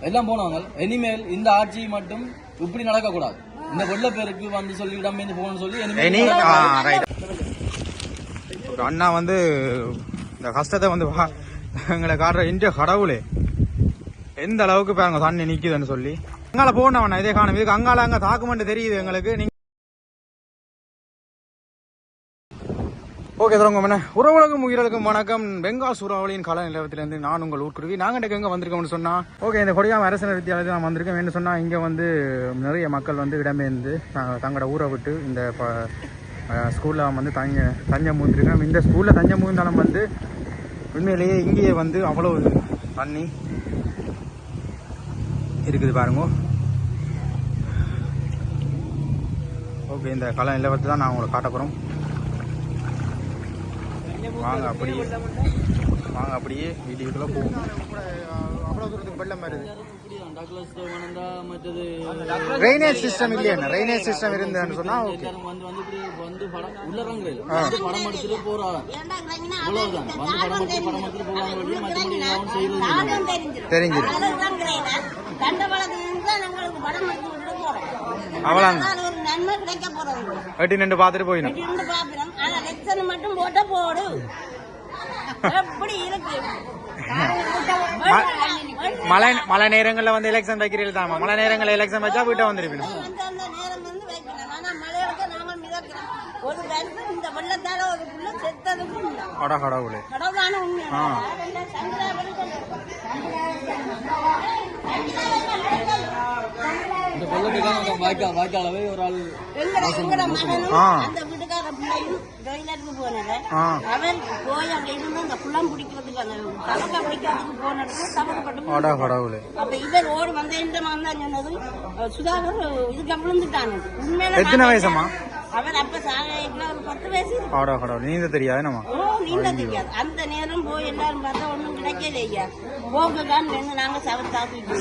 எல்லாம் போனவங்க. இனிமேல் இந்த ஆட்சி மட்டும் இப்படி நடக்க கூடாது. இந்த வெள்ள பேருக்கு வந்து சொல்லி இடம்பெயர்ந்து போகணும்னு சொல்லி அண்ணா வந்து இந்த கஷ்டத்தை வந்து எங்களை காட்டுற இந்திய கடவுளே எந்த அளவுக்கு பாருங்க தண்ணி நிக்குதுன்னு சொல்லி அங்கால போனவண்ணா இதே காணும். இதுக்கு அங்கால அங்க தாக்குமெண்ட் தெரியுது எங்களுக்கு. நீங்க ஓகே தரங்க உறவுகளுக்கும் உயிர்களுக்கும் வணக்கம். பெங்கால் சூறாவளியின் கால நிலவரத்திலிருந்து நான் உங்கள் ஊர்க்குருவி. நாங்கள் எங்க வந்திருக்கோம்னு சொன்னா ஓகே இந்த கொடியாம அரசு வித்தியாலயத்தில் நான் வந்திருக்கேன். என்ன சொன்னா இங்க வந்து நிறைய மக்கள் வந்து இடம்பெயர்ந்து தங்களோட ஊரை விட்டு இந்த ஸ்கூல்ல வந்து தஞ்சம் மூந்திருக்கோம். இந்த ஸ்கூல்ல தஞ்சம் மூந்தாலும் வந்து உண்மையிலேயே இங்கேயே வந்து அவ்வளவு தண்ணி இருக்குது பாருங்க. ஓகே இந்த கால நிலவரத்தை தான் நான் உங்களை காட்ட போறோம். வாங்க அப்படியே வீட்டுக்குள்ள போவோம். அவ்வளவு தூரத்துக்கு வெள்ளம் வருது. ட்ரைனேஜ் சிஸ்டம் இல்லையா? ட்ரைனேஜ் சிஸ்டம் இருந்ததுன்னு சொன்னா தெரிஞ்சு அவ்வளவு வெட்டி நின்று பாத்துட்டு போயிடும். மட்டும் போட்ட போடு எப்படி இருக்கு. மழை நேரங்கள்ல வந்து எலெக்ஷன் வைக்கிறீர்கள் தாமா. மழை நேரங்கள்ல எலெக்ஷன் வச்சா வீட்டை வந்துருப்பீங்க. ஒரு வருஷம் இந்த வெள்ளத்தால ஒரு புள்ள செத்ததுக்கும் கடவுளே கடவுளான உண்மை. இந்த வெள்ளத்துக்கான வாய்க்காலவே ஒரு ஆள் அந்த வீட்டுக்கார பிள்ளையும் டொய்லெட்டுக்கு போனது. அவன் போய் அங்க இருந்து அந்த குளம் பிடிக்கிறதுக்கு அந்த தவக்க பிடிக்கிறதுக்கு போனதுக்கு தவக்கப்பட்டு அப்ப இவர் ஓடு வந்த இந்த தான் சொன்னது சுதாகர் இதுக்கு விழுந்துட்டாங்க. உண்மையில எத்தனை வயசமா அவர் அப்ப சாகைக்குள்ள ஒரு 10 வயசு. நீந்த தெரியாது நம்ம நீந்த தெரியாது. அந்த நேரம் போய் எல்லாரும் பார்த்தா ஒண்ணும் கிடைக்கல ஐயா. போகதான் நாங்க சவன் தாக்கிட்டு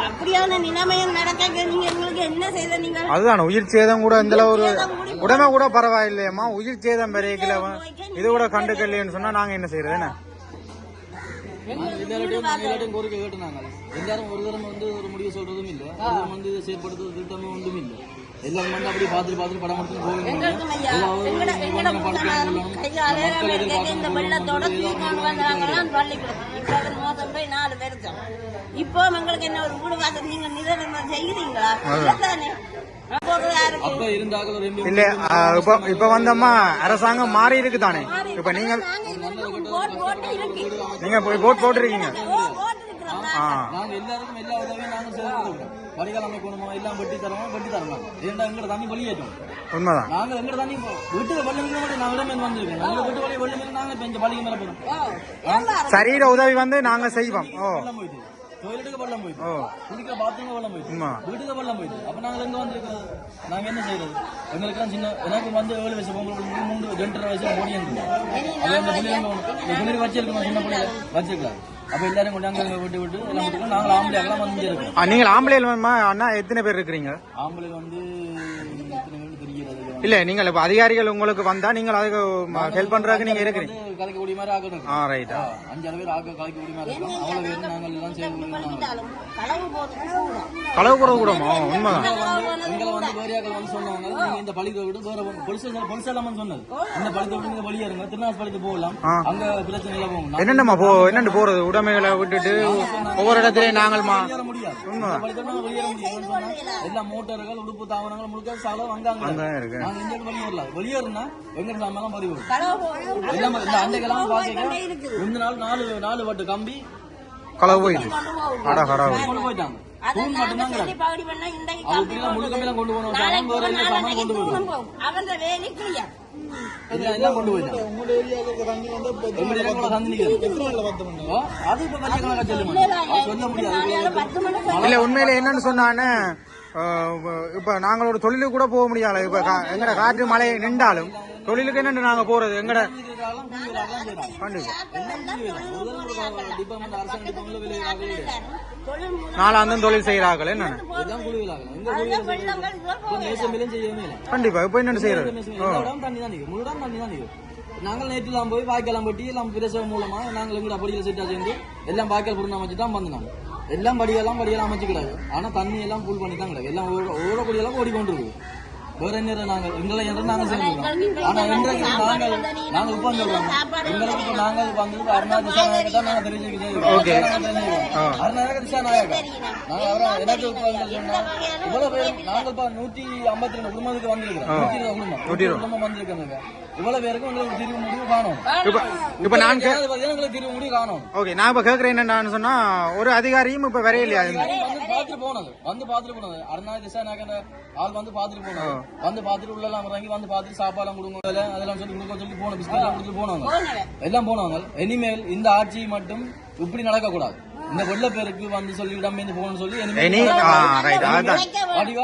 அப்படியான நிலைமையும் நடக்க நீங்க எங்களுக்கு என்ன செய்த? நீங்க அதுதான் உயிர் சேதம் கூட இந்த ஒரு உடனே கூட பரவாயில்லையம்மா. உயிர் சேதம் பெரிய இது கூட கண்டுக்கலைன்னு சொன்னா நாங்க என்ன செய்யறது? என்ன கோரிக்கை கேட்டுனாங்க. எல்லாரும் ஒரு தரம் வந்து ஒரு முடிவு சொல்றதும் இல்லை, வந்து செயற்படுத்துறது திட்டமும் ஒன்றும் இல்லை. எல்லாரும் வந்து அப்படி பார்த்துட்டு படம் எடுத்து போவீங்க. இப்போ எங்களுக்கு என்ன ஒரு வீடு பார்த்து நீங்க நிலம் செய்கிறீங்களா? இல்ல இப்ப வந்தம்மா அரசாங்கம் மாறி இருக்கு தானே. இப்ப நீங்க போய் போட் போட்டுருக்கீங்க. நாங்க எல்லாருக்கும் எல்லா உதவியும் நாங்க செய்யறோம். வடிகால் அமைக்கணுமா எல்லாம் வெட்டி தரலாம். ஏன்டா எங்க தண்ணி வெளியேற்றோம். உண்மைதான். நாங்க எங்க தண்ணி வீட்டுக்கு வெள்ளம் நாங்க இடமே வந்திருக்கோம். நாங்க வீட்டு வழி வெள்ளம் நாங்க இப்ப இந்த பள்ளிக்கு மேல போறோம். சரீர உதவி வந்து நாங்க செய்வோம். டொய்லெட்டுக்கு வெள்ளம் போயிட்டு, குடிக்கிற பாத்ரூம் வெள்ளம் போயிட்டு, வீட்டுக்கு வெள்ளம் போயிட்டு. அப்ப நாங்க எங்க வந்திருக்கோம்? நாங்க என்ன செய்யறது? எங்களுக்கு சின்ன எனக்கு வந்து 7 வயசு உங்களுக்கு 2.5 வயசு போடி இருந்தது. அது அந்த பிள்ளைங்க வச்சிருக்கோம். சின்ன பிள்ளைங்க வச்சிருக்கலாம். அப்ப எல்லாரும் கொண்டாங்க விட்டு எல்லாம் நாங்க ஆம்பளைலாம் வந்து இருக்கோம். நீங்க ஆம்பளைல அண்ணா எத்தனை பேர் இருக்கிறீங்க? ஆம்பளை வந்து இல்ல நீங்க இப்ப அதிகாரிகள் உங்களுக்கு வந்தா நீங்க அதுக்கு ஹெல்ப் பண்றதுக்கு நீங்க இருக்கிறீங்க. கலைக்கக்கூடிய மாதிரி ஆகணும். ரைட். 5-6 பேர் கலைக்கக்கூடிய மாதிரி இருக்கும். அவ்வளவு பேர் நாங்க எல்லாம் சேர்ந்து களவு போறது கூடமா? உண்மைதான். எங்களை வந்து வேறையாக்கள் வந்து சொன்னாங்க, நீங்க இந்த பள்ளிக்கு விட்டு வேற பொலிஸ் எல்லாம் சொன்னது, இந்த பள்ளிக்கு விட்டு நீங்க வெளியே இருங்க, திருநாசப்பள்ளிக்கு போகலாம், அங்க பிரச்சனை எல்லாம் போகும். என்னென்னமா என்னென்னு போறது? உடைமைகளை விட்டுட்டு ஒவ்வொரு இடத்துலயும் நாங்கள் வெளியேற முடியாது. வெளியேற முடியாது. எல்லா மோட்டார்கள் உடுப்பு தாவரங்கள் முழுக்க சாலம் அங்க இருக்கு. நாங்க இங்க வெளியேறினா எங்க சாமெல்லாம் பதிவு எல்லாம் இந்த அண்டைக்கெல்லாம் பாக்க இந்த நாள் 4 வட்டு கம்பி களவு போயிட்டு போயிட்டாங்க. தூண் மட்டும்தான் முழு கம்பியெல்லாம் கொண்டு போனோம். கொண்டு போயிடும். எல்லாம் கொண்டு போயிட்டாங்க. அது இப்ப சொல்ல முடியாது. இல்ல உண்மையில என்னன்னு சொன்னான்னு இப்ப நாங்களோட தொழிலுக்கு கூட போக முடியாது. இப்ப எங்கட காற்று மழை நின்றாலும் தொழிலுக்கு என்னன்னு நாங்க போறது எங்கட நாலாந்தும் தொழில் செய்யறாங்களே என்ன கண்டிப்பா இப்ப என்னன்னு செய்யறது? நாங்கள் நேற்றுலாம் போய் வாய்க்காலாம் பட்டி எல்லாம் பிரசவம் மூலமா நாங்கள் எங்க அப்படியே செட்டா சேர்ந்து எல்லாம் வாய்க்கால் பொருள் அமைச்சு தான் வந்தோம். எல்லாம் படியெல்லாம் அமைச்சுக்கிறாங்க. ஆனா தண்ணி எல்லாம் ஃபுல் பண்ணி தான் கிடக்கு. எல்லாம் ஓடக்கூடியெல்லாம் ஓடிக்கொண்டிருக்கு. வேற என்ன நாங்கள் எங்களை என்று நாங்கள் செய்யணும். ஆனா என்றைக்கு நாங்கள் இப்ப சொல்றோம் எங்களுக்கு இப்ப நாங்கள் வந்து அருணா திசா நாயக்கு தான் நாங்கள் தெரிஞ்சுக்கிறோம். அருணா திசா நாயக்கா நாங்க அவரை எனக்கு இவ்வளவு பேர் நாங்கள் இப்ப 152 குடும்பத்துக்கு வந்திருக்கிறோம். 120 குடும்பம் வந்திருக்காங்க. இவ்வளவு பேருக்கு உங்களுக்கு தீர்வு முடிவு காணும். இப்ப நான் எங்களுக்கு தீர்வு முடிவு காணும். ஓகே, நான் இப்ப கேக்குறேன் என்னன்னு சொன்னா ஒரு அதிகாரியும் இப்ப வரையிலையா பாத்துட்டு போனது அருணா திசா நாயக்க ஆள் வந்து பாத்துட்டு போனது. வந்து பாத்துட்டு உள்ள எல்லாம் இறங்கி வந்து பாத்துட்டு சாப்பாடு கொடுங்க அதெல்லாம் சொல்லி கொடுக்க சொல்லி போன பிஸ்கட் கொடுத்து போனவங்க எல்லாம் போனவங்க. இனிமேல் இந்த ஆட்சி மட்டும் இப்படி நடக்க கூடாது. இந்த வெள்ள பேருக்கு வந்து சொல்லி இடம்பெயர்ந்து போகணும்னு சொல்லி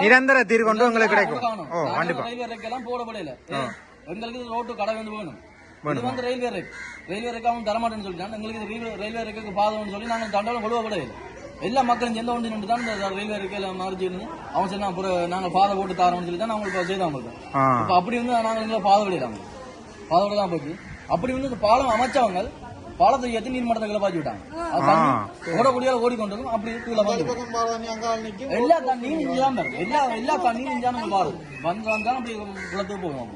நிரந்தர தீர்வு கொண்டு உங்களுக்கு கிடைக்கும். ரயில்வே ரேக்கெல்லாம் போடப்படல. எங்களுக்கு ரோட்டு கடை வந்து வேணும். இது வந்து ரயில்வே ரேக் அவன் தரமாட்டேன்னு சொல்லிட்டான். எங்களுக்கு ரயில்வே ரேக்கு பாதம்னு சொல்லி நாங்கள் தண்டவாளம் கொடுக்கப்படல. எல்லா மக்களும் எந்த ஒன்று நின்று தான் இந்த ரயில்வே ரேக்கையில மறைச்சு அவன் சொன்னா அப்புறம் நாங்கள் பாதை போட்டு தாரோம்னு சொல்லி தான் அவங்களுக்கு செய்தாங்க. இப்ப அப்படி வந்து நாங்கள் எங்களை பாதை விடையிறாங்க. பாதை விட தான் போச்சு. அப்படி வந்து இந்த பாலம் அமைச்சவங்க பாலத்தை ஏற்றி நீர் மட்டத்தை பாய்ச்சி விட்டாங்க. ஓடக்கூடிய ஓடிக்கொண்டிருக்கும். அப்படி எல்லா தண்ணியும் இஞ்சாம எல்லா தண்ணியும் இஞ்சாம பாரு வந்து வந்தா அப்படி குளத்துக்கு போகும்.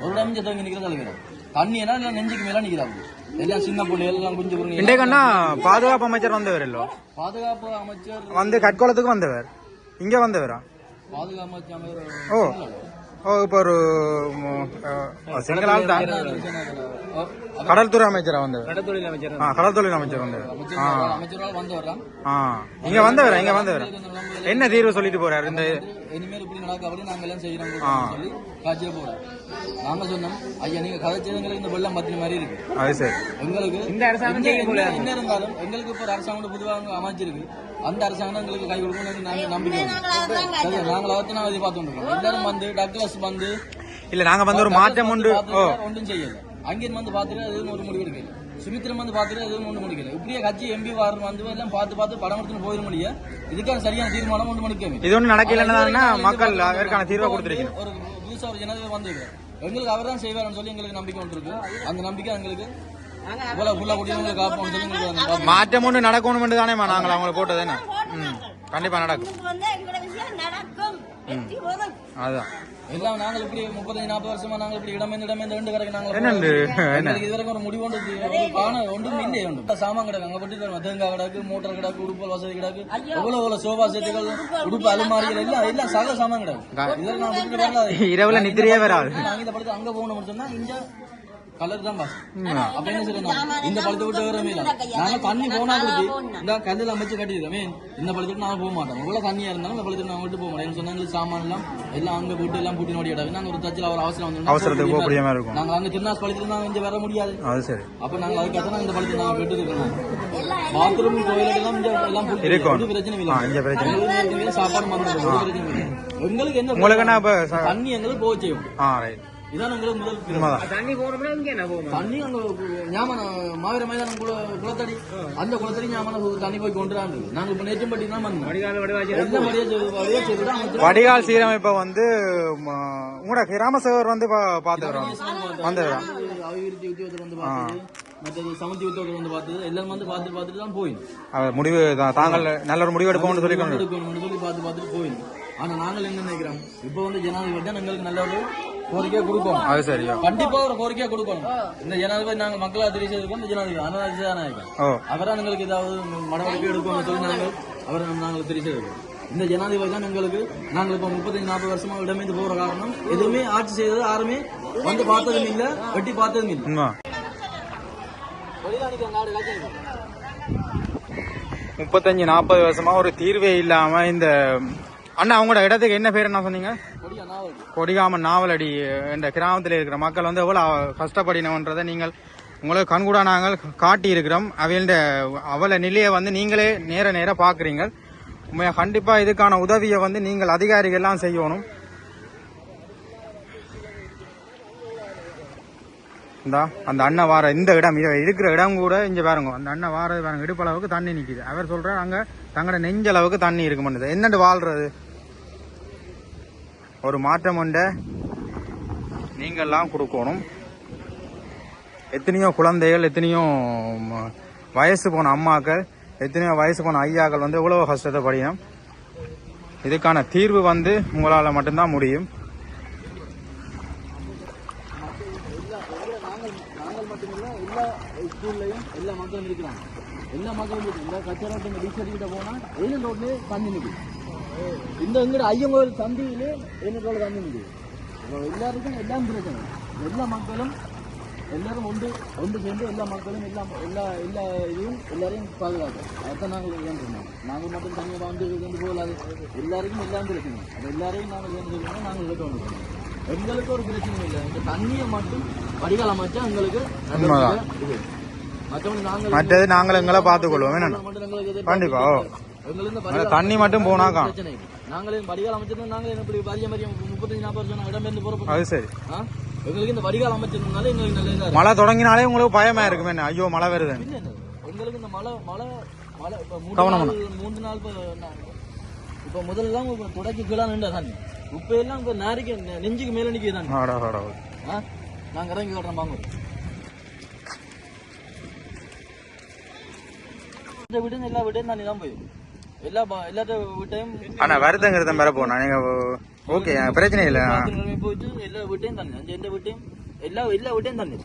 ஒரு நிமிஷம் தங்கி நிக்கிற தலைவர் தண்ணி எல்லாம் நெஞ்சுக்கு மேல நிக்கிறாங்க. எல்லாம் சின்ன பிள்ளைகள் எல்லாம் குஞ்சு குருங்க. பாதுகாப்பு அமைச்சர் வந்தவர் இல்லோ? பாதுகாப்பு அமைச்சர் வந்து கட்கோளத்துக்கு வந்தவர், இங்க வந்தவரா? பாதுகாப்பு அமைச்சர் இப்ப ஒரு செங்கலால் தான் கடல்துறை அமைச்சரா வந்தவர். கடற்தொழில் அமைச்சர் வந்தவர். இங்க வந்தவரா? என்ன தீர்வு சொல்லிட்டு போறாரு? இந்த இனிமேல் இப்படி நடக்க அப்படி நாங்க எல்லாம் செய்யறோம் சொல்லி காட்சியை போறோம். நாங்க சொன்னோம் ஐயா நீங்க கதைச்சதுங்களுக்கு இந்த வெள்ளம் பத்தின மாதிரி இருக்கு. அது சரி. எங்களுக்கு இந்த அரசாங்கம் என்ன இருந்தாலும் எங்களுக்கு இப்ப ஒரு அரசாங்கம் பொதுவாக அமைச்சிருக்கு. அந்த அரசாங்கம் எங்களுக்கு கை கொடுக்கணும் நாங்க நம்பிக்கை. நாங்கள் அதை எதிர்பார்த்து இருக்கோம். எல்லாரும் வந்து டக்ளஸ் வந்து இல்ல நாங்க வந்து ஒரு மாற்றம் உண்டு ஒன்றும் செய்யல. அங்கிருந்து வந்து பாத்துட்டு எதுவும் ஒரு முடிவு எடுக்கல. சுமித்திரம் வந்து பாத்துட்டு எதுவும் ஒன்று முடிக்கல. இப்படியே கட்சி எம்பி வாரம் வந்து எல்லாம் பார்த்து படம் எடுத்துன்னு போயிட முடியும். இதுக்கான சரியான தீர்மானம் ஒன்று முடிக்க இது ஒன்று நடக்கலன்னா மக்கள் அதற்கான தீர்வை கொடுத்துருக்கீங்க. ஒரு புதுசா ஒரு ஜனாதிபதி வந்து எங்களுக்கு அவர் தான் செய்வார்னு சொல்லி எங்களுக்கு நம்பிக்கை ஒன்று இருக்கு. அந்த நம்பிக்கை எங்களுக்கு மாற்றம் ஒன்று நடக்கணும் தானே நாங்கள் அவங்களை போட்டதுன்னு கண்டிப்பா நடக்கும். அதுதான் எல்லாம் நாங்கள் இப்படி 35-40 வருஷமா நாங்கள் இப்படி இடமே ரெண்டு கடைக்கு நாங்கள் இதுவரைக்கும் ஒரு முடிவு ஒன்றும் இல்லை. உண்டு சாமான் கிடக்கு அங்க போட்டு தேங்காய் கிடக்கு, மோட்டர் கிடக்கு, உடுப்பு வசதி கிடக்கு, எவ்வளவு சோபா செட்டுகள், உடுப்பு அலுமாரிகள் எல்லாம் சகல சாமான் கிடக்கு. இதெல்லாம் நான் விட்டுட்டு வரல. இரவுல நித்திரையே வராது. நாங்க இந்த படத்தை அங்க போகணும்னு சொன்னா இங்க கலர் தான் பாஸ் அப்படின்னு சொல்லணும். இந்த பழத்தை விட்டு வரமே இல்லை. நாங்க தண்ணி போனா இந்த கல்லுல அமைச்சு கட்டிருக்கோமே இந்த பழத்துக்கு நாங்க போக மாட்டோம். இவ்வளவு தண்ணியா இருந்தாலும் இந்த பழத்துக்கு நாங்க விட்டு போக மாட்டோம். சொன்னாங்க சாமான் எல்லாம் அங்க போட்டு எல்லாம் பூட்டி நோடி இடாது. நாங்க ஒரு தச்சில் ஒரு அவசரத்துக்கு போக இருக்கும். நாங்க அங்க திருநாள் பழத்துக்கு நாங்க இங்க வர முடியாது. அப்ப நாங்க அதுக்காக இந்த பழத்தை நாங்க பெற்று இருக்கணும். பாத்ரூம் கோயிலுக்கெல்லாம் எல்லாம் பிரச்சனை இல்லை. சாப்பாடு மருந்து எங்களுக்கு என்ன தண்ணி எங்களுக்கு போக செய்யும். இதான் உங்களுக்கு முதல் தண்ணி போறோம்னா இங்க என்ன போகும்? தண்ணி அங்க ஞாபகம் மாவீர மைதானம் குளத்தடி அந்த குளத்தடி ஞாபகம் தண்ணி போய் கொண்டுறாங்க. நாங்க இப்ப நேற்றும்பட்டி தான் வடிகால் சீரமைப்பை வந்து உங்களோட கிராமசேவர் வந்து பாத்து வந்தவரா அபிவிருத்தி உத்தியோகத்தில் வந்து பார்த்தது, மற்றது சமத்தி உத்தியோகத்தில் வந்து பார்த்தது எல்லாம் வந்து பார்த்துட்டு தான் போயிடும். முடிவு தாங்கள் நல்ல ஒரு முடிவு எடுப்போம்னு சொல்லி பார்த்துட்டு போயிடும். ஆனா நாங்கள் என்ன நினைக்கிறோம், இப்ப வந்து ஜனாதிபதி தான் எங்களுக்கு நல்ல ஒரு கோரிக்கையா கொடுக்கணும். அது சரி, கண்டிப்பா ஒரு கோரிக்கையா கொடுக்கணும். இந்த ஜனாதிபதி நாங்க மக்களா தெரிவிச்சிருக்கோம். இந்த ஜனாதிபதி அண்ணா அவரா எங்களுக்கு ஏதாவது நடவடிக்கை எடுக்கணும்னு சொல்லி நாங்கள் தெரிவிச்சிருக்கோம். இந்த ஜனாதிபதி தான் எங்களுக்கு நாங்கள் இப்ப 35-40 வருஷமா இடமேந்து போற காரணம் எதுவுமே ஆட்சி செய்தது யாருமே வந்து பார்த்ததும் இல்ல, வெட்டி பார்த்ததும் இல்ல. 35-40 வருஷமா ஒரு தீர்வே இல்லாம இந்த அண்ணா அவங்களோட இடத்துக்கு என்ன பேர் என்ன சொன்னீங்க? கொடிகாமன் நாவலடி என்ற கிராமத்தில் இருக்கிற மக்கள் வந்து எவ்வளவு கஷ்டப்படினவன்றதை நீங்கள் உங்களுக்கு கண்கூடா நாங்கள் காட்டி இருக்கிறோம். அவள நிலையை வந்து நீங்களே நேர பாக்குறீங்க. கண்டிப்பா இதுக்கான உதவியை வந்து நீங்கள் அதிகாரிகள் எல்லாம் செய்யணும். அந்த அண்ணன் வார இந்த இடம் இருக்கிற இடம் கூட இங்க பாருங்க. அந்த அண்ணன் வாரது பாருங்க, இடுப்பளவுக்கு தண்ணி நிக்குது. அவர் சொல்றாரு அங்க தங்களோட நெஞ்சளவுக்கு தண்ணி இருக்க மாட்டேது. என்னண்டு வாழ்றது? ஒரு மாற்றம் உண்ட நீங்கள்லாம் கொடுக்கணும். எத்தனையோ குழந்தைகள், எத்தனையோ வயசு போன அம்மாக்கள் எத்தனையோ வயசு போன ஐயாக்கள் வந்து எவ்வளவு கஷ்டத்தை படியும். இதுக்கான தீர்வு வந்து உங்களால மட்டும்தான் முடியும். நாங்கள் மட்டுமில்ல எல்லா ஸ்கூல்லையும் எல்லா மக்களும் இருக்கிறாங்க. எல்லா மக்களும் இருக்கு. இந்த கச்சரோட்டு டீச்சர் கிட்ட போனா ஏழு ரோட்லயே தண்ணி நிற்குது. இந்த எங்கட ஐயங்கோவில் சந்தியிலே ஏழு ரோடு தண்ணி நிற்குது. எல்லாருக்கும் எல்லாம் பிரச்சனை. எல்லா மக்களும் எல்லாரும் ஒன்று சேர்ந்து எல்லா மக்களும் எல்லா இதையும் எல்லாரையும் பாதுகாக்கும். அதான் நாங்கள் வேண்டுறோம். நாங்கள் மட்டும் தனியாக வந்து போகலாது. எல்லாருக்கும் எல்லாம் பிரச்சனை. அது எல்லாரையும் நாங்கள் வேண்டுறோம். நாங்கள் கேட்க வந்துருக்கோம். எங்களுக்கு ஒரு பிரச்சனை இல்லை. இந்த தண்ணியை மட்டும் வடிகால் அமைச்சா எங்களுக்கு இது. மற்றது நாங்கள் எங்களை பார்த்துக்கொள்வோம். கண்டிப்பா தண்ணி மட்டும் போனாக்கா பிரச்சனை. நாங்களே வடிகால் அமைச்சிருந்தோம். நாங்களே எப்படி வரிய மாதிரி 35-40 வருஷம் இடம்பெயர்ந்து போறோம். அது சரி. எங்களுக்கு இந்த வடிகால் அமைச்சிருந்தனால எங்களுக்கு நல்ல மழை தொடங்கினாலே உங்களுக்கு பயமா இருக்குமே. ஐயோ மழை வருது. எங்களுக்கு இந்த மழை 3 நாள் இப்ப முதல்லாம் தொடக்கி கீழே நின்ற தண்ணி இப்ப எல்லாம் இப்ப நாரிக்கு நெஞ்சுக்கு மேல நிக்க தண்ணி. நாங்க இறங்கி விடுறோம் வாங்க. வீடு எல்லா வீட்டையும் தண்ணி தான் போயிடும். எல்லாத்த வீட்டையும் ஆனா வருத்தங்கிறத மேல போனா நீங்க ஓகே பிரச்சனை இல்ல. போயிட்டு எல்லா வீட்டையும் தண்ணி. எந்த வீட்டையும் எல்லா வீட்டையும் தண்ணி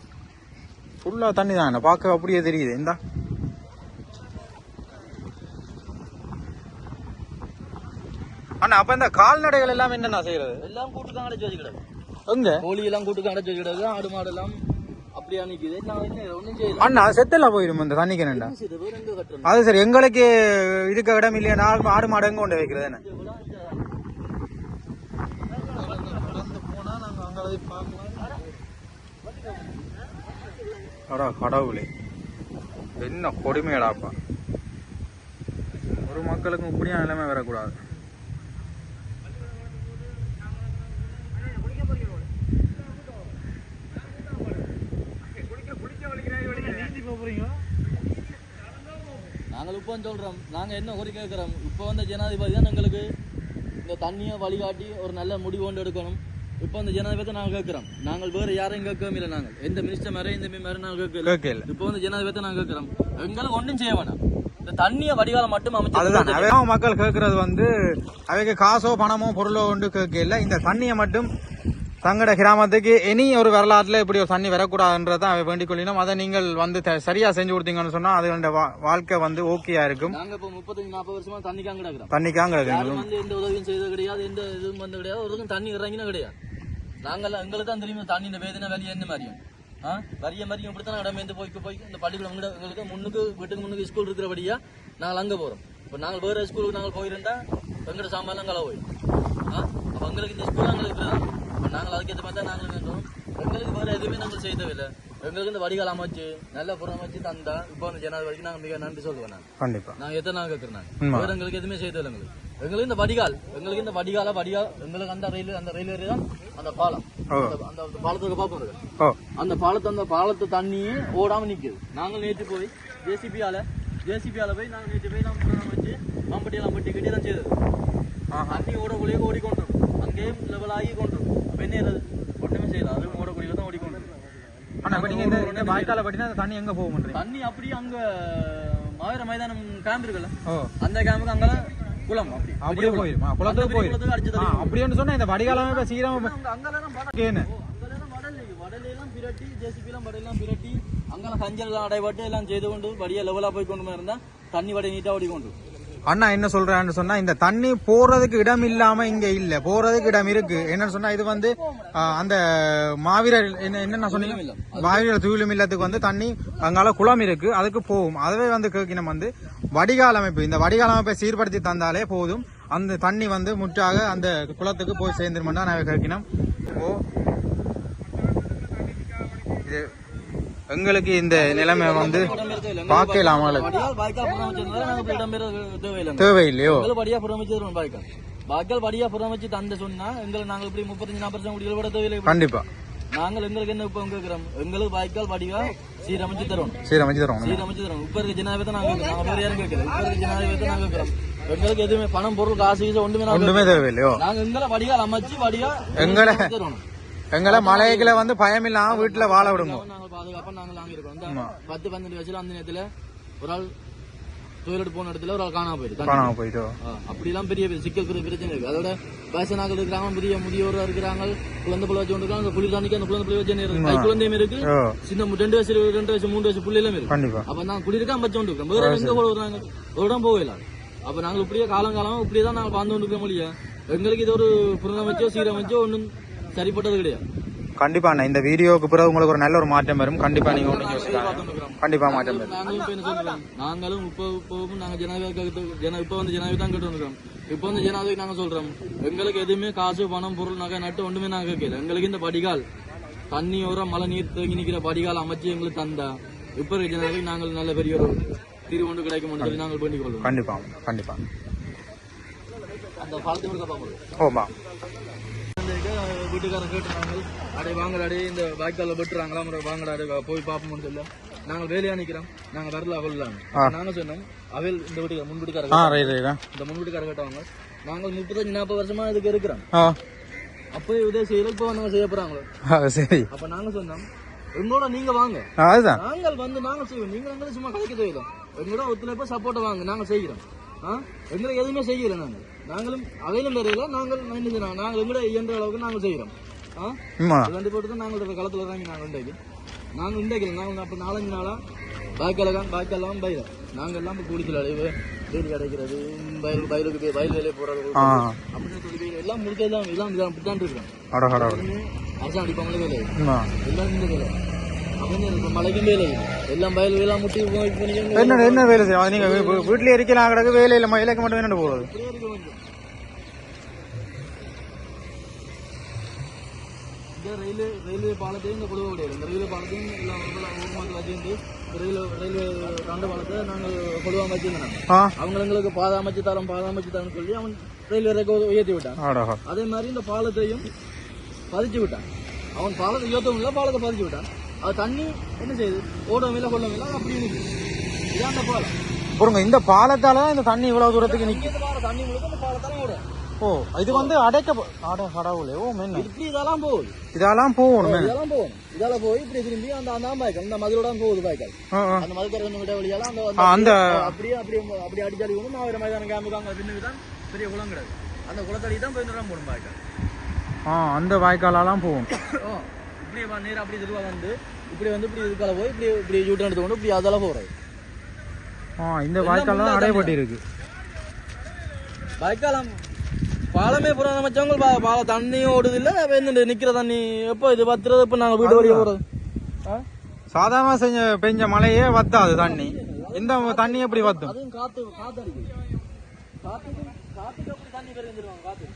ஃபுல்லா தண்ணி தான். பார்க்க அப்படியே தெரியுது. இந்த அண்ணா அப்ப இந்த கால்நடைகள் எல்லாம் என்னென்ன செய்யறது? எல்லாம் கூட்டுக்காக அடைச்சு வச்சுக்கிடாது. எங்க கோழி எல்லாம் கூட்டுக்காக அடைச்சு வச்சுக்கிடாது. ஆடு மாடு எல்லாம் அப்படியா நிக்குது. ஒன்னும் செய்யல. அண்ணா செத்தெல்லாம் போயிடும் இந்த தண்ணிக்கு. என்னண்டா அது சரி. எங்களுக்கு இதுக்கு இடம் இல்லையா? ஆடு மாடு எங்க கொண்டு வைக்கிறது? என்ன கடவுளே என்ன கொடுமையடாப்பா. ஒரு மக்களுக்கும் இப்படியா நிலைமை வரக்கூடாது. நாங்கள் இப்போ சொல்றோம். நாங்க என்ன கோரிக்கை கேட்கிறோம். இப்போ வந்த ஜனாதிபதி தான் எங்களுக்கு இந்த தண்ணியை வழிகாட்டி ஒரு நல்ல முடிவு கொண்டு எடுக்கணும். இப்போ இந்த ஜனாதிபதி நாங்கள் கேட்கிறோம். நாங்கள் வேற யாரையும் கேட்கவும் இல்லை. நாங்கள் எந்த மினிஸ்டர் மேலே இந்த மாதிரி நாங்கள் கேட்கல. இப்போ வந்து ஜனாதிபதி நாங்கள் கேட்கிறோம். எங்களுக்கு ஒன்றும் செய்ய வேணாம். இந்த தண்ணியை வடிகாலம் மட்டும் அமைச்சு மக்கள் கேட்கறது வந்து அவைக்கு காசோ பணமோ பொருளோ ஒன்று கேட்கல. இந்த தண்ணியை மட்டும் தங்கட கிராமத்துக்கு இனி ஒரு வரலாற்றுல இப்படி ஒரு தண்ணி வரக்கூடாதுன்றதான் அவை வேண்டிக் கொள்ளினோம். அதை நீங்கள் வந்து சரியா செஞ்சு கொடுத்தீங்கன்னு சொன்னா அது வாழ்க்கை வந்து ஓகேயா இருக்கும். நாங்க இப்போ 35-40 வருஷமா தண்ணிக்காங்க கிடக்குறோம். தண்ணிக்காங்க வந்து எந்த உதவியும் செய்தது கிடையாது. எந்த இதுவும் வந்து கிடையாது. ஒருக்கும் தண்ணி இறங்கினா கிடையாது. நாங்கெல்லாம் எங்களுக்கு தான் தெரியும் தண்ணியின் வேதனை வெளியே என்ன மாதிரியும் வரிய மாதிரியும் இப்படித்தான் இடமேந்து போய் இந்த பள்ளிக்கூடம் எங்களுக்கு வீட்டுக்கு முன்னுக்கு ஸ்கூல் இருக்கிறபடியா நாங்கள் அங்கே போறோம். இப்போ நாங்கள் வேற ஸ்கூலுக்கு நாங்கள் போயிருந்தா எங்களோட சாமான்லாம் களை போயிடும். அப்போ எங்களுக்கு இந்த ஸ்கூல் நாங்கள் இருக்கிறோம். நாங்கள் அதுக்கேற்ற மாதிரி தான் நாங்கள் வேண்டோம். எங்களுக்கு வேற எதுவுமே நாங்கள் செய்தவில்லை. எங்களுக்கு இந்த வடிகால் அமைச்சு நல்ல புறம் அமைச்சு தந்தா இப்போ வந்து ஜனாதிபதிக்கு நாங்கள் மிக நன்றி சொல்லுவேன். நான் கண்டிப்பா நாங்கள் எத்தனை நாள் கேட்கிறேன். வேற எங்களுக்கு எதுவுமே செய்ததில்லை. எங்களுக்கு இந்த வடிகால் எங்களுக்கு அந்த ரயில்வே தான் அந்த பாலம். அந்த பாலத்துக்கு பார்ப்போம். அந்த பாலத்தை தண்ணியே ஓடாம நிக்குது. நாங்கள் நேற்று போய் ஜேசிபியால போய் நாங்கள் நேற்று போய் நாங்கள் வச்சு மம்பட்டியெல்லாம் பட்டி கட்டி தான் செய்தது. தண்ணி ஓடக்குள்ளேயே ஓடிக்கொண்டோம். அங்கேயும் லெவல் ஆகி கொண்டோம். அப்ப என்ன ஒண்ணுமே செய்யல. அதுவும் ஓடக்குள்ளேயே தான் ஓடிக்கொண்டோம். வாய்க்கால பட்டினா தண்ணி எங்க போகும்? தண்ணி அப்படியே அங்க மாவீர மைதானம் கேம்ப் இருக்குல்ல, அந்த கேம்புக்கு அங்கெல்லாம் குளம் அப்படியே போயிருமா? குளத்துக்கு போயிடும் அப்படின்னு சொன்னா இந்த வடிகாலமே சீரமா வடலையெல்லாம் பிரட்டி ஜேசிபி எல்லாம் வடையெல்லாம் பிரட்டி அங்கெல்லாம் கஞ்சல் எல்லாம் அடைபட்டு எல்லாம் செய்து கொண்டு வடியா லெவலா போய் கொண்டு இருந்தா தண்ணி வடை நீட்டா ஓடிக்கொண்டு. அண்ணா என்ன சொல்றான்னு சொன்னா இந்த தண்ணி போறதுக்கு இடம் இல்லாம இங்க இல்ல, போறதுக்கு இடம் இருக்கு. என்னன்னு சொன்னா இது வந்து அந்த மாவீரர் என்ன சொன்னீங்க, மாவீரர் தூயிலும் இல்லத்துக்கு வந்து தண்ணி அங்கால குளம் இருக்கு, அதுக்கு போகும். அதுவே வந்து கேட்கணும் வந்து வடிகால் அமைப்பு, இந்த வடிகால் அமைப்பை சீர்படுத்தி தந்தாலே போதும், அந்த தண்ணி வந்து முற்றாக அந்த குளத்துக்கு போய் சேர்ந்துருமெண்டா நான் கேட்கணும். ஓ இது எங்களுக்கு இந்த நிலைமை வந்து பார்க்கலாம் தேவையில்லையோ. வாய்க்கால் வடியா புறமைச்சு தந்த சொன்னா எங்களுக்கு நாங்கள் இப்படி 35-40% குடிகள் விட தேவையில்லை. கண்டிப்பா நாங்கள் எங்களுக்கு என்ன இப்ப கேட்கிறோம், எங்களுக்கு வாய்க்கால் வடிவா சீரமைச்சு தரோம். இப்ப இருக்க ஜனாதிபதி நாங்க வேற யாரும் கேட்கல. இப்ப இருக்க ஜனாதிபதி நாங்க கேட்கிறோம். எங்களுக்கு எதுவுமே பணம் பொருள் காசு ஒன்றுமே தேவையில்லையோ. நாங்க எங்களை வடிகால் அமைச்சு வடியா எங்களை மலைகளை வந்து பயம் இல்லாம வீட்டுல வாழ விடுங்க. நாங்கள் பாதுகாப்பா நாங்கள் இருக்கோம். 10-12 வயசுல அந்த நேரத்துல ஒரு ஆள் டொய்லெட் போன இடத்துல ஒரு ஆள் காணாம போயிடுது. காணாம போயிட்டோ. அப்படிலாம் பெரிய சிக்கல் பிரச்சனை இருக்கு. அதோட வயசானாக்கள் இருக்கிறாங்க, முதியோர் இருக்கிறாங்க, குழந்தை பிள்ளை வச்சு கொண்டிருக்காங்க. குளிர் தண்ணிக்கு அந்த குழந்தை பிள்ளை வச்சு இருக்கு, கை குழந்தையும் இருக்கு, சின்ன 2 வயசு 2 வயசு 3 வயசு பிள்ளை எல்லாம் இருக்கு. அப்ப நாங்க குளிர்தான் வச்சு கொண்டு இருக்கோம். வேற எங்க போடுறாங்க, ஒரு இடம் போகல. அப்ப நாங்க இப்படியே காலங்காலமா இப்படியேதான் நாங்க வாழ்ந்து கொண்டு இருக்க முடியும். எங்களுக்கு இது ஒரு புனரமைச்சோ சீரமைச்சோ ஒன்றும் சரிப்பட்டது கிடையாது. கண்டிப்பா இந்த வீடியோக்கு பிறகு உங்களுக்கு ஒரு நல்ல ஒரு மாற்றம் வரும். கண்டிப்பா நீங்க ஒண்ணு யோசிக்கலாம். கண்டிப்பா மாற்றம் வரும். நாங்களும் இப்ப என்ன சொல்றோம், நாங்களும் இப்பவும் நாங்க ஜனாதிபதி இப்ப வந்து ஜனாதிபதி தான் கேட்டு வந்துருக்கோம். இப்ப வந்து ஜனாதிபதி நாங்க சொல்றோம், எங்களுக்கு எதுவுமே காசு பணம் பொருள் நகை நட்டு ஒன்றுமே நாங்க கேட்கல. எங்களுக்கு இந்த படிகால் தண்ணி ஓரம் மழை நீர் தேங்கி நிக்கிற படிகால் அமைச்சு எங்களுக்கு தந்தா இப்ப இருக்க ஜனாதிபதி நாங்கள் நல்ல பெரிய ஒரு தீர்வு ஒன்று கிடைக்கும் சொல்லி நாங்கள் வேண்டிக் கொள்வோம். கண்டிப்பா கண்டிப்பா அந்த பாலத்தை கொடுக்க பாப்போம். ஓமா வீட்டுக்காரன் கேட்டுறாங்க, அடே வாங்கடாடே இந்த வாய்க்கால வெட்டுறாங்களா, வாங்கடாடே போய் பார்ப்போம்னு சொல்ல நாங்கள் வேலையா நிக்கிறோம். நாங்க வரல கொள்ளலாம். நாங்க சொன்னோம் அவையில் இந்த வீட்டுக்கார முன் வீட்டுக்காரர் இந்த முன் வீட்டுக்காரர் கேட்டவங்க, நாங்கள் 35-40 வருஷமா இதுக்கு இருக்கிறோம். அப்போ இதே செய்யல, இப்போ நாங்க செய்ய போறாங்களோ. சரி, அப்ப நாங்க சொன்னோம் எங்களோட நீங்க வாங்க, நாங்கள் வந்து நாங்க செய்வோம். நீங்க எங்களை சும்மா கலைக்க தேவையில்லை, எங்களோட ஒத்துழைப்ப சப்போர்ட்டை வாங்க, நாங்க செய்கிறோம். எங்களுக்கு எதுவுமே செய்யல. நாங்களும் அவையிலும் வரையில நாங்கள் நாங்கள் எங்கட இயன்ற அளவுக்கு நாங்கள் செய்யறோம். ரெண்டு போட்டு தான் நாங்கள் களத்துல இறங்கி நாங்கள் இன்றைக்கு நாங்கள் அப்ப 4-5 நாளா பாய்க்காலாம் பயிர நாங்கள் எல்லாம் கூடிக்கல தேடி கிடைக்கிறது, வயலுக்கு வயல் வேலையை போறது அப்படின்னு சொல்லி எல்லாம் முடிக்கலாம். எல்லாம் அப்படித்தான் இருக்கிறோம். அரசாங்கம் அடிப்பாங்களே வேலை எல்லாம் இந்த வேலை அப்படின்னு மழைக்கும் வேலை எல்லாம் வயல் வேலை முட்டி என்ன வேலை செய்யும். நீங்க வீட்டுல இருக்கலாம் கிடக்கு வேலையில மயிலுக்கு மட்டும் என்ன போறது. ரயில்வே பாலத்தையும் இந்த கொடுக்க முடியாது. இந்த ரயில்வே பாலத்தையும் எல்லாம் ஊர்மாத்தில் வச்சுருந்து ரயில்வே ரெண்டு பாலத்தை நாங்கள் கொடுவாம வச்சிருந்தோம். அவங்க எங்களுக்கு பாதை அமைச்சு தரோம் சொல்லி அவன் ரயில்வே உயர்த்தி விட்டான். அதே மாதிரி இந்த பாலத்தையும் பதிச்சு விட்டான். அவன் பாலத்தை உயர்த்தவும் இல்லை, பாலத்தை பதிச்சு விட்டான். அது தண்ணி என்ன செய்யுது, ஓடவும் இல்லை கொள்ளவும் இல்லை, அப்படியே நிற்குது. இதான் அந்த பாலம். பாருங்க, இந்த பாலத்தால இந்த தண்ணி இவ்வளவு தூரத்துக்கு நிற்கும். தண்ணி முழுக்க இந்த பாலத்தால ஓடும். ஓ, இது வந்து அடைக்க கடவுளே. ஓ மென்ன இப்படி இதெல்லாம் போகுது, இதெல்லாம் போகணும், இதால போய் இப்படி திரும்பி அந்த பாய்க்கால் இந்த மதுரோட போகுது. பாய்க்கால் அந்த மதுக்கரை விட வழியால அந்த அப்படியே அடிச்சாடி ஒண்ணு மாவீர மைதானம் கேம்புக்காங்க பின்னுக்குதான் பெரிய குளம் கிடையாது. அந்த குளத்தடி தான் போய் போடும் பாய்க்கால். அந்த வாய்க்காலெல்லாம் போகும். இப்படி நேரம் அப்படி திருவா வந்து இப்படி வந்து இப்படி இதுக்கால போய் இப்படி யூட்டன் எடுத்து கொண்டு இப்படி அதெல்லாம் போறது. இந்த வாய்க்கால் அடையப்பட்டு இருக்கு. வாய்க்காலம் பாலமே புறான மச்சவங்க பால தண்ணியும் ஓடுது இல்ல, நிக்கிற தண்ணி எப்போ இது வத்துறது. இப்ப நாங்க வீடு வழியா போறது சாதாரண பெஞ்ச மழையே வத்தாது தண்ணி. இந்த தண்ணி எப்படி வத்தும்? அதுவும் காத்து அடிக்குது. காத்துக்கு அப்படி தண்ணி பெருந்துருவாங்க. காத்து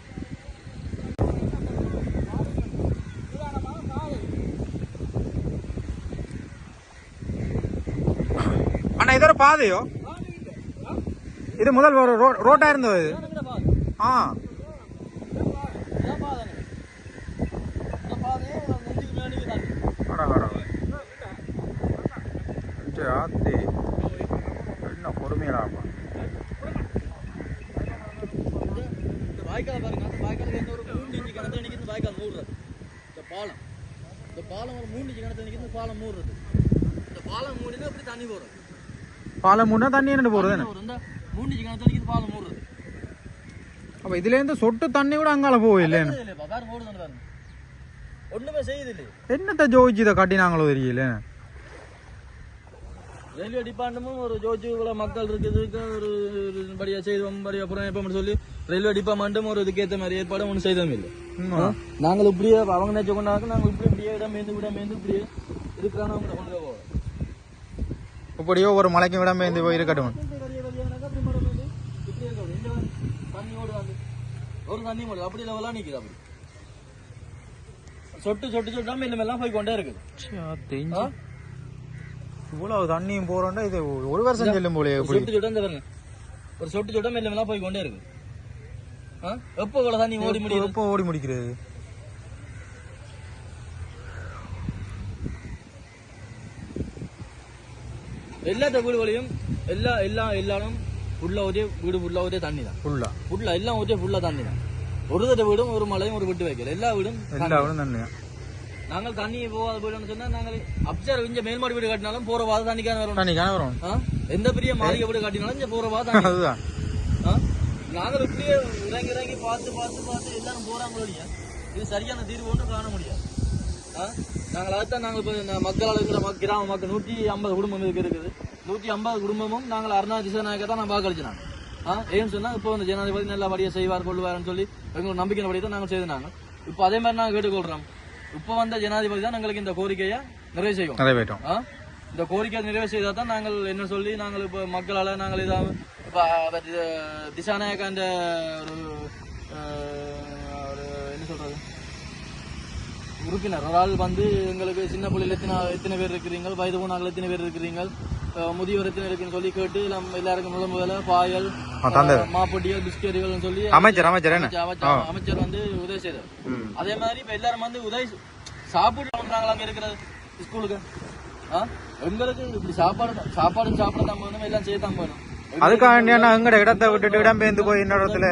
அண்ணா இது ஒரு பாதையோ? இது முதல் ரோட்டா இருந்தது. என்ன பொறுமையிலாமா வாய்க்கால் பாருங்க. அந்த வாய்க்காலுக்கு ஒரு 3 இன்ச்சு கணத்துல நிற்கிறது வாய்க்கால் மூடுறது. இந்த பாலம் ஒரு 3 இன்ச்சு கணத்துல நிற்கிறது பாலம் மூடுறது. இந்த பாலம் மூடினா அப்படி தண்ணி போறது. பாலம் மூடினா தண்ணி என்ன போறது? இந்த 3 இன்ச்சு கணத்துல நிற்கிறது பாலம் மூடுறது. அப்ப இதுல இருந்து சொட்டு தண்ணி கூட அங்கால போகும் இல்லையா? ஒண்ணுமே செய்யுது இல்லை. என்னத்த ஜோதிச்சு இதை காட்டினாங்களோ தெரியல. ரயில்வே டிபார்ட்மெண்ட்டும் ஒரு ஜோதிச்சு இவ்வளவு மக்கள் இருக்குது ஒரு படியா செய்வோம் படியா அப்புறம் சொல்லி ரயில்வே டிபார்ட்மெண்ட்டும் ஒரு இதுக்கேற்ற மாதிரி ஏற்பாடு ஒன்றும் செய்தோம் இல்லை. நாங்கள் இப்படியே அவங்க நினைச்ச கொண்டாங்க நாங்கள் இப்படியே இடமேந்து இப்படியே இருக்கிறாங்க கொண்டு போவோம். இப்படியோ ஒரு மலைக்கும் இடமேந்து போய் இருக்கட்டும். தண்ணி ஓடுவாங்க, ஒரு தண்ணி ஓடுது அப்படி லெவலா நிக்குது. அப்படி சொட்டு எல்லாம் போய் கொண்டே இருக்குது. இவ்வளவு தண்ணியும் போறோம்னா இது ஒரு வருஷம் செல்லும் போல. ஒரு சொட்டு எல்லாம் போய் கொண்டே இருக்கு. எப்போ தண்ணி ஓடி முடிக்கிறது? எல்லா வீடுகளையும் எல்லாரும் வீடு ஃபுல்லா ஒரே தண்ணி தான். ஃபுல்லா எல்லாம் ஒரே ஃபுல்லா தண்ணி தான். ஒரு தடவை வீடும் ஒரு மலையும் ஒரு விட்டு வைக்கல. எல்லா வீடும் தண்ணி. நாங்கள் தண்ணி போகாத போயிடணும்னு சொன்னா நாங்கள் அப்சர் இங்க மேல்மாடி வீடு கட்டினாலும் போற வாத தண்ணிக்கான வரும். தண்ணிக்கான வரும். எந்த பெரிய மாளிகை வீடு கட்டினாலும் இங்க போற வாத அதுதான். நாங்கள் இப்படியே இறங்கி இறங்கி பார்த்து பார்த்து பார்த்து எல்லாரும் போறாங்களோ இல்லையா, இது சரியான தீர்வு ஒன்றும் காண முடியாது. நாங்கள் அதைத்தான் நாங்கள் இப்போ மக்களால் இருக்கிற கிராம மக்கள் 150 குடும்பம் இருக்குது. 150 குடும்பமும் நாங்கள் அருணா திசாநாயக்கை தான் நான் வாக்களிச்சினாங்க. ஏன்னு சொன்னா இப்போ இந்த ஜனாதிபதி நல்லபடியாக செய்வார் கொள்வார்னு சொல்லி எங்களுக்கு நம்பிக்கைப்படி தான் நாங்கள் செய்தாங்க. இப்போ அதே மாதிரி நாங்கள் கேட்டுக்கொள்றோம். இப்போ வந்த ஜனாதிபதி தான் எங்களுக்கு இந்த கோரிக்கையை நிறைவு செய்வோம். இந்த கோரிக்கையை நிறைவு செய்தால் தான் நாங்கள் என்ன சொல்லி நாங்கள் இப்போ மக்களால் நாங்கள் இதாக இப்போ திசாநாயக்காண்ட ஒரு என்ன சொல்றது உறுப்பினர் ஒரு ஆள் வந்து எங்களுக்கு சின்ன பிள்ளைகள் எத்தனை பேர் இருக்கிறீங்க, வயது போனாங்கள் எத்தனை பேர் இருக்கிறீங்க, முதியோர் எத்தனை இருக்குன்னு சொல்லி கேட்டு நம்ம எல்லாருக்கும் முதல்ல பாயல் மாப்பட்டியல் பிஸ்கெட்டுகள் சொல்லி அமைச்சர் வந்து உதவி செய்தார். அதே மாதிரி இப்ப எல்லாரும் வந்து உதவி சாப்பிட்டு பண்றாங்களா அங்க இருக்கிற ஸ்கூலுக்கு. எங்களுக்கு இப்படி சாப்பாடு சாப்பிட தான் போகணும், எல்லாம் செய்ய தான் போகணும். அதுக்காக எங்கட இடத்தை விட்டுட்டு இடம்பெயர்ந்து போய் இன்னொரு இடத்துல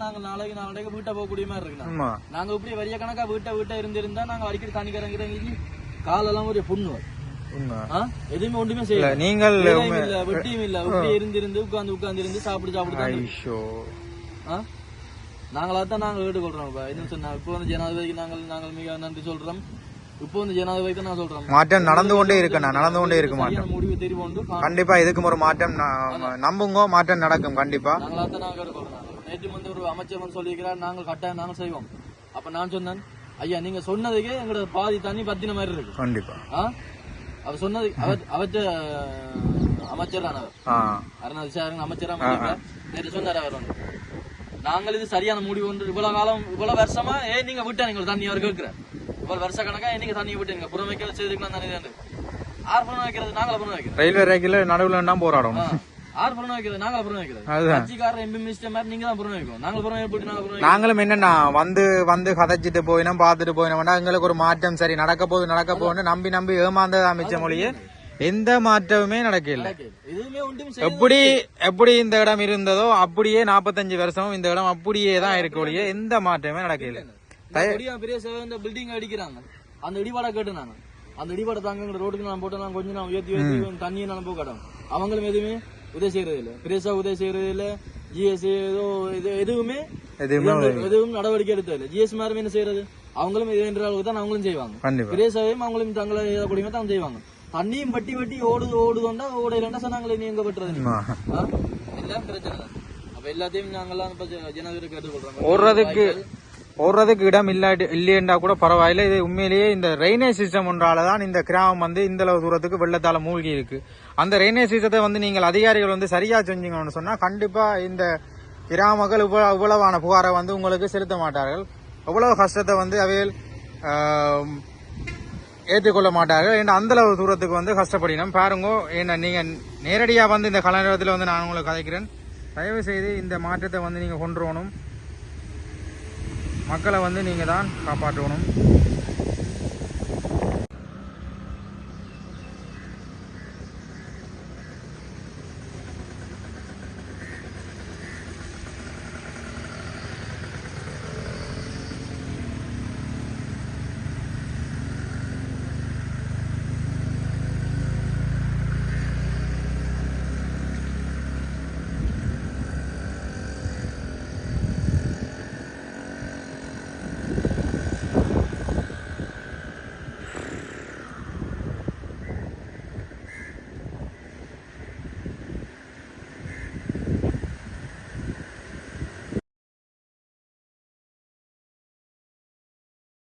நாங்க நாளைக்கு வீட்டை போகக்கூடிய மாதிரி இருக்கு. நாங்க இப்படி வரிய கணக்கா வீட்டை இருந்திருந்தா நாங்க அடிக்கடி தண்ணி கறங்கிறீங்க காலெல்லாம் ஒரு புண்ணு எதுவுமே ஒன்றுமே செய்யல. நீங்கள் வெட்டியும் இல்ல இப்படி இருந்து உட்கார்ந்து இருந்து சாப்பிட்டு நாங்களாத்தான் நாங்க கேட்டுக்கொள்றோம். என்ன சொன்னா இப்போ வந்து ஜனாதிபதிக்கு நாங்கள் மிக நன்றி சொல்றோம். இப்போ வந்து ஜனாதிபதிக்கு நான் சொல்றேன் மாற்றம் நடந்து கொண்டே இருக்க மாட்டோம். முடிவு தெரிவு கண்டிப்பா இதுக்கும் ஒரு மாற்றம் நம்புங்க, மாற்றம் நடக்கும் கண்டிப்பா. நாங்களாத்தான் நாங்க கேட்டுக்கொள்றோம். நேற்று வந்து ஒரு அமைச்சர் வந்து சொல்லியிருக்கிறார் நாங்கள் கட்டாயம் நாங்கள் செய்வோம். அப்ப நான் சொன்னேன் ஐயா நீங்க சொன்னதுக்கே எங்களோட பாதி தண்ணி பத்தின மாதிரி இருக்கு. கண்டிப்பா அவர் சொன்னது அவற்ற அமைச்சர் தான் அவர் விசாரணை அமைச்சரா நேற்று சொன்னார். அவர் வந்து நாங்கள் இது சரியான முடிவு ஒன்று இவ்வளவு வருஷமா நீங்க விட்டா நீங்க தண்ணி அவர் கேட்கிறார். இவ்வளவு வருஷ கணக்கா நீங்க தண்ணி விட்டுங்க புறம் வைக்க செய்துக்கலாம் தானே. ஆறு புறம் வைக்கிறது நாங்கள புறம் வைக்கிறோம். ரயில்வே ரேக்கில நடுவில் தான் போராடும். ஆறு புறம் வைக்கிறது நாங்கள புறம் வைக்கிறது. கட்சிக்காரர் எம்பி மினிஸ்டர் மாதிரி நீங்க தான் புறம் வைக்கும். நாங்கள் புறம் வைப்போம். நாங்களும் என்னன்னா வந்து கதைச்சிட்டு போயினோம் பார்த்துட்டு போயினோம்னா எங்களுக்கு ஒரு மாற்றம் சரி நடக்க போகுது நம்பி ஏமாந்ததா மிச்ச மொழியே எந்த மாற்றமுமே நடக்கல. எப்படி இந்த இடம் இருந்ததோ அப்படியே 45 வருஷமும் இந்த இடம் அப்படியே தான் இருக்க ஒழிய எந்த மாற்றமே நடக்கல. பெரிய பில்டிங் அடிக்கிறாங்க, அந்த இடிபாடை கேட்டுனாங்க. அந்த இடிபாடை தாங்க ரோட்டுக்கு நான் போட்டு கொஞ்சம் உயர்த்தி தண்ணியை நான் போகாட்டோம். அவங்களும் எதுவுமே உதவி செய்யறது இல்ல, பெருசா உதவி செய்யறது இல்ல. ஜிஎஸ் எதுவுமே நடவடிக்கை எடுத்தது இல்ல. ஜிஎஸ் மாதிரி என்ன செய்யறது, அவங்களும் என்ற அளவுக்கு தான் அவங்களும் செய்வாங்க. பெருசாவையும் அவங்களும் தங்களை ஏதப்படியுமே தான் செய்வாங்க. தண்ணியும் வட்டி ஓடுதோண்டா ஓடையிலண்டா சொன்னாங்களே நீ எங்க பட்டுறது எல்லாம் பிரச்சனை தான். அப்ப எல்லாத்தையும் நாங்கெல்லாம் ஜனாதிபதி கேட்டுக்கொள்றோம். ஓடுறதுக்கு இடம் இல்லையண்டா கூட பரவாயில்ல. இது உண்மையிலேயே இந்த ரெய்னேஜ் சிஸ்டம் ஒன்றாலதான் இந்த கிராமம் வந்து இந்த அளவு தூரத்துக்கு வெள்ளத்தால மூழ்கி இருக்கு. அந்த ரெய்னேஜ் சிஸ்டத்தை வந்து நீங்கள் அதிகாரிகள் வந்து சரியா செஞ்சீங்கன்னு சொன்னா கண்டிப்பா இந்த கிராம மக்கள் இவ்வளவான புகாரை வந்து உங்களுக்கு செலுத்த மாட்டார்கள். எவ்வளவு கஷ்டத்தை வந்து அவையில் ஏற்றுக்கொள்ள மாட்டார்கள். ஏன்னா அந்த அளவு தூரத்துக்கு வந்து கஷ்டப்படினோம் பாருங்க. ஏன்னா நீங்க நேரடியா வந்து இந்த கலைஞரத்தில் வந்து நான் உங்களுக்கு கதைக்கிறேன். தயவு செய்து இந்த மாற்றத்தை வந்து நீங்க கொண்டு வரணும். மக்களை வந்து நீங்க தான் காப்பாற்றணும்.